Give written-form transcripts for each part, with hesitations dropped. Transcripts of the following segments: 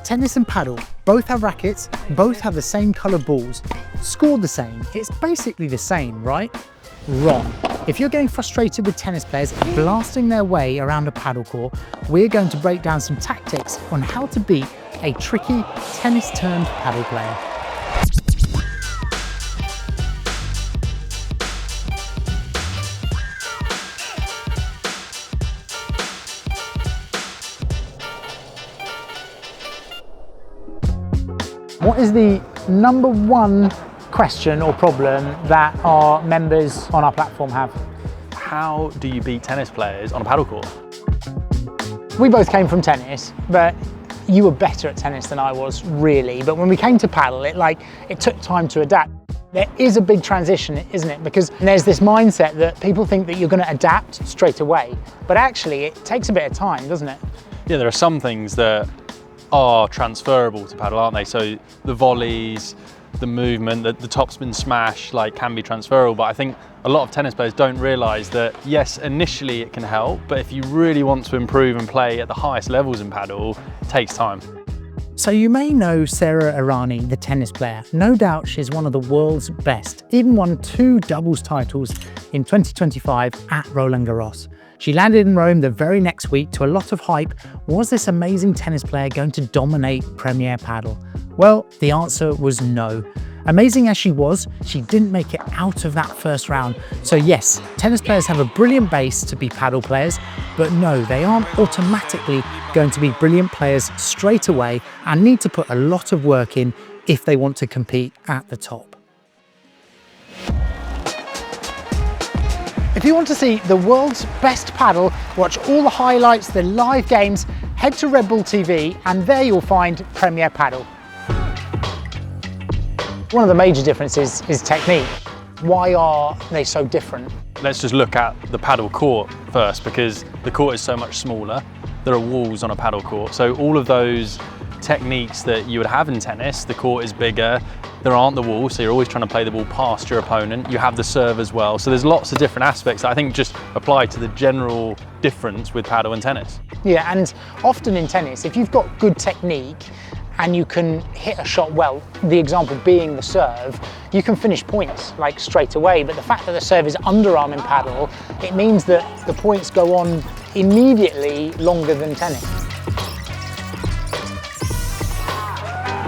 Tennis and paddle both have rackets, both have the same colour balls, scored the same. It's basically the same, right? Wrong. If you're getting frustrated with tennis players blasting their way around a paddle court, we're going to break down some tactics on how to beat a tricky tennis-turned paddle player. What is the number one question or problem that our members on our platform have? How do you beat tennis players on a paddle court? We both came from tennis, but you were better at tennis than I was, really. But when we came to paddle, it took time to adapt. There is a big transition, isn't it? Because there's this mindset that people think that you're going to adapt straight away, but actually it takes a bit of time, doesn't it? Yeah, there are some things that are transferable to paddle, aren't they? So the volleys, the movement, the topspin smash can be transferable, but I think a lot of tennis players don't realise that yes, initially it can help, but if you really want to improve and play at the highest levels in paddle, it takes time. So you may know Sarah Irani, the tennis player. No doubt she's one of the world's best, even won 2 doubles titles in 2025 at Roland Garros. She landed in Rome the very next week to a lot of hype. Was this amazing tennis player going to dominate Premier Padel? Well, the answer was no. Amazing as she was, she didn't make it out of that first round. So yes, tennis players have a brilliant base to be paddle players, but no, they aren't automatically going to be brilliant players straight away and need to put a lot of work in if they want to compete at the top. If you want to see the world's best paddle, watch all the highlights, the live games, head to Red Bull TV and there you'll find Premier Padel. One of the major differences is technique. Why are they so different? Let's just look at the paddle court first, because the court is so much smaller. There are walls on a paddle court, so all of those techniques that you would have in tennis, the court is bigger, there aren't the walls, so you're always trying to play the ball past your opponent. You have the serve as well, so there's lots of different aspects that I think just apply to the general difference with paddle and tennis. Yeah, and often in tennis, if you've got good technique and you can hit a shot well, the example being the serve, you can finish points straight away, but the fact that the serve is underarm in paddle, it means that the points go on immediately longer than tennis.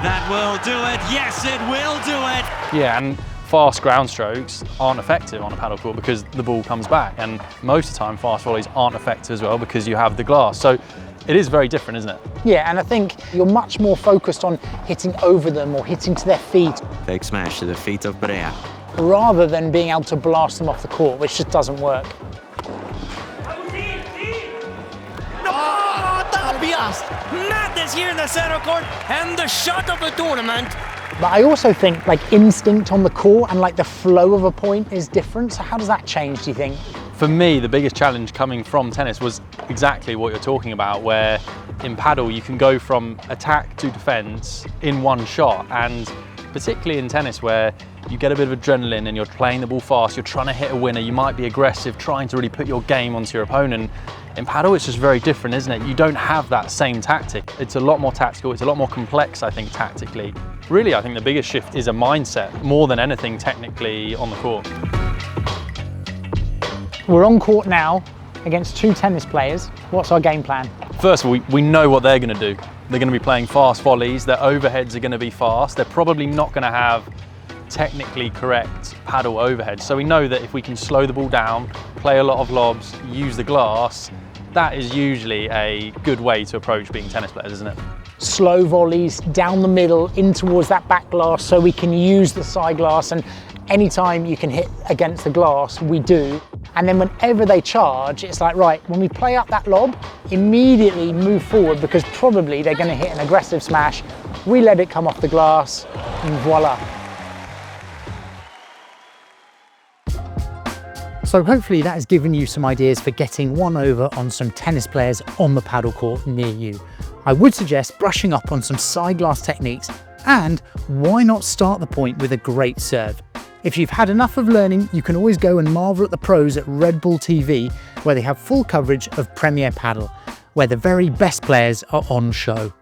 That will do it, yes it will do it! Yeah, and fast ground strokes aren't effective on a paddle court because the ball comes back, and most of the time fast volleys aren't effective as well because you have the glass. So it is very different, isn't it? Yeah, and I think you're much more focused on hitting over them or hitting to their feet. Fake smash to the feet of Brea. Rather than being able to blast them off the court, which just doesn't work. Madness here in the center court, and the shot of the tournament. But I also think instinct on the court and the flow of a point is different. So how does that change, do you think? For me, the biggest challenge coming from tennis was exactly what you're talking about, where in paddle you can go from attack to defense in one shot, and particularly in tennis where you get a bit of adrenaline and you're playing the ball fast, you're trying to hit a winner, you might be aggressive, trying to really put your game onto your opponent. In paddle, it's just very different, isn't it? You don't have that same tactic. It's a lot more tactical, it's a lot more complex, I think, tactically. Really, I think the biggest shift is a mindset, more than anything technically on the court. We're on court now against 2 tennis players. What's our game plan? First of all, we know what they're going to do. They're going to be playing fast volleys, their overheads are going to be fast, they're probably not going to have technically correct paddle overheads. So we know that if we can slow the ball down, play a lot of lobs, use the glass, that is usually a good way to approach being tennis players, isn't it? Slow volleys down the middle in towards that back glass so we can use the side glass, and anytime you can hit against the glass, we do. And then whenever they charge, it's right, when we play up that lob, immediately move forward because probably they're going to hit an aggressive smash. We let it come off the glass and voila. So hopefully that has given you some ideas for getting one over on some tennis players on the paddle court near you. I would suggest brushing up on some side glass techniques, and why not start the point with a great serve? If you've had enough of learning, you can always go and marvel at the pros at Red Bull TV, where they have full coverage of Premier Padel, where the very best players are on show.